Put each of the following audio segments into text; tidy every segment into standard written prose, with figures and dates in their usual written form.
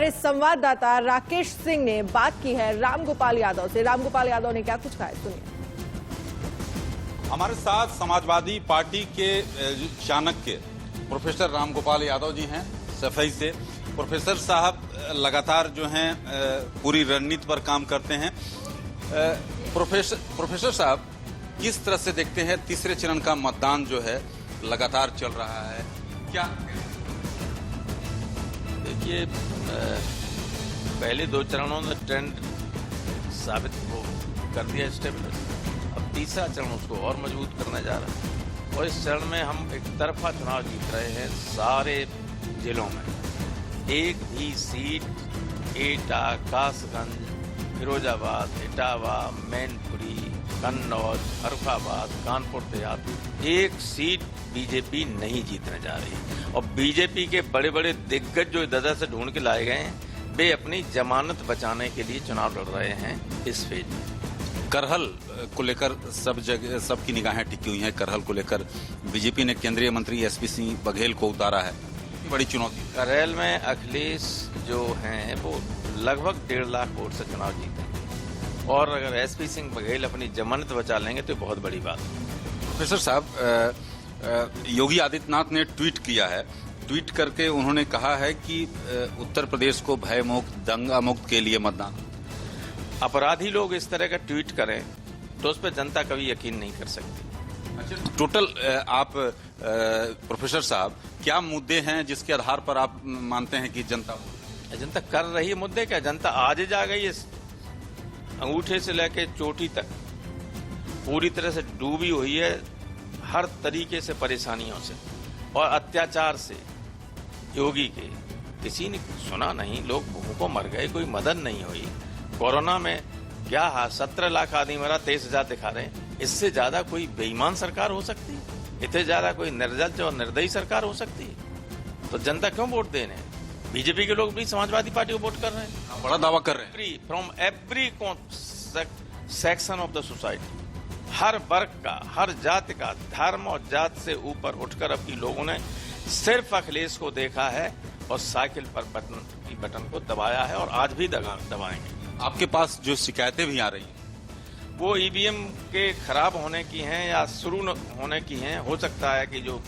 हमारे संवाददाता राकेश सिंह ने बात की है रामगोपाल यादव से। रामगोपाल यादव ने क्या कुछ कहा है, सुनिए। हमारे साथ समाजवादी पार्टी के चाणक्य प्रोफेसर रामगोपाल यादव जी हैं सफाई से। प्रोफेसर साहब लगातार जो हैं पूरी रणनीति पर काम करते हैं। प्रोफेसर साहब, किस तरह से देखते हैं तीसरे चरण का मतदान जो है लगातार चल रहा है, क्या? देखिए, पहले दो चरणों में ट्रेंड साबित हो कर दिया स्टेबल। अब तीसरा चरण उसको और मजबूत करने जा रहा है और इस चरण में हम एक तरफा चुनाव जीत रहे हैं सारे जिलों में। एक भी सीट एटा, कासगंज, फिरोजाबाद, इटावा, मैनपुरी, कन्नौज, फर्रुखाबाद, कानपुर देहात, एक सीट बीजेपी नहीं जीतने जा रही। और बीजेपी के बड़े बड़े दिग्गज जो दादा से ढूंढ के लाए गए हैं, वे अपनी जमानत बचाने के लिए चुनाव लड़ रहे हैं इस फेज में। करहल को लेकर सब जगह सबकी निगाहें टिकी हुई हैं। करहल को लेकर बीजेपी ने केंद्रीय मंत्री एसपी सिंह बघेल को उतारा है, बड़ी चुनौती। करहल में अखिलेश जो हैं वो लगभग 1.5 लाख वोट से चुनाव जीतेंगे और अगर एसपी सिंह बघेल अपनी जमानत बचा लेंगे तो बहुत बड़ी बात है। प्रोफेसर साहब, योगी आदित्यनाथ ने ट्वीट किया है। ट्वीट करके उन्होंने कहा है कि उत्तर प्रदेश को भय मुक्त, दंगा मुक्त के लिए मतदान। अपराधी लोग इस तरह का ट्वीट करें तो उस पर जनता कभी यकीन नहीं कर सकती। टोटल आप प्रोफेसर साहब, क्या मुद्दे हैं जिसके आधार पर आप मानते हैं कि जनता कर रही है मुद्दे? क्या जनता आज जा गई है अंगूठे से लेकर चोटी तक पूरी तरह से डूबी हुई है हर तरीके से परेशानियों से और अत्याचार से। योगी के किसी ने सुना नहीं, लोग भूखों मर गए, कोई मदद नहीं हुई। कोरोना में क्या 17 लाख आदमी मरा, 23,000 दिखा रहे हैं। इससे ज्यादा कोई बेईमान सरकार हो सकती है? इससे ज्यादा कोई निर्लज्ज और निर्दयी सरकार हो सकती है? तो जनता क्यों वोट देने? बीजेपी के लोग भी समाजवादी पार्टी को वोट कर रहे हैं, बड़ा दावा कर रहे हैं। From every section of the society, हर वर्ग का, हर जाति का, धर्म और जात से ऊपर उठकर अब की लोगों ने सिर्फ अखिलेश को देखा है और साइकिल पर बटन को दबाया है और आज भी दबाएंगे। आपके पास जो शिकायतें भी आ रही हैं वो ईवीएम के खराब होने की हैं या शुरू होने की हैं। हो सकता है कि जो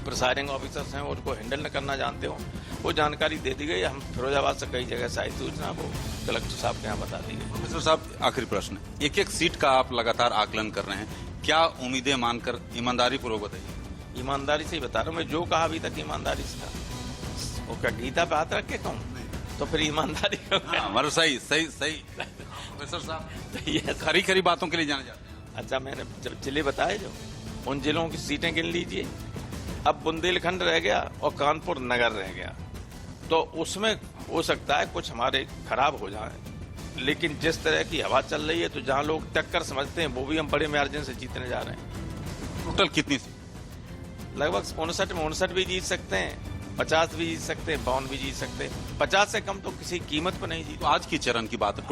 प्रिसाइडिंग ऑफिसर्स हैं वो उनको हैंडल न करना जानते हो। वो जानकारी दे दी गई। हम फिरोजाबाद से कई जगह से आई सूचना वो कलेक्टर साहब के यहाँ बता दी गई। प्रोफेसर साहब, आखिरी प्रश्न, एक एक सीट का आप लगातार आकलन कर रहे हैं, क्या उम्मीदें मानकर ईमानदारी पूर्वक बताइए। ईमानदारी से ही बता रहा हूँ मैं, जो कहा अभी तक ईमानदारी से था। वो क्या गीता पे हाथ रख के कहूँ तो फिर ईमानदारी हमारे सही प्रोफेसर साहब, ये खरी खरी बातों के लिए जाने जाते हैं। अच्छा, मैंने जब जिले बताए जो उन जिलों की सीटें गिन लीजिए। अब बुंदेलखंड रह गया और कानपुर नगर रह गया, तो उसमें हो सकता है कुछ हमारे खराब हो जाए, लेकिन जिस तरह की हवा चल रही है तो जहां लोग टक्कर समझते हैं वो भी हम बड़े मार्जिन से जीतने जा रहे हैं। टोटल कितनी सीट? लगभग 59 भी जीत सकते हैं, 50 भी जीत सकते हैं, 52 भी जीत सकते हैं। 50 से कम तो किसी कीमत पर नहीं जीत। तो आज की चरण की बात है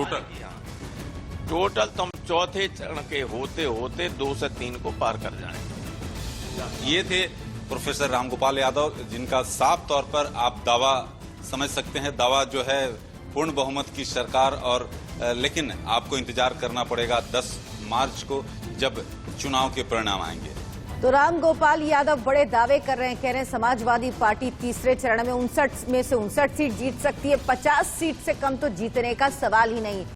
टोटल तो हम चौथे चरण के होते होते 2 से 3 को पार कर जाएंगे। ये थे प्रोफेसर रामगोपाल यादव, जिनका साफ तौर पर आप दावा समझ सकते हैं, दावा जो है पूर्ण बहुमत की सरकार। और लेकिन आपको इंतजार करना पड़ेगा 10 मार्च को, जब चुनाव के परिणाम आएंगे। तो रामगोपाल यादव बड़े दावे कर रहे हैं, कह रहे हैं समाजवादी पार्टी तीसरे चरण में 59 में से 59 सीट जीत सकती है, 50 सीट से कम तो जीतने का सवाल ही नहीं।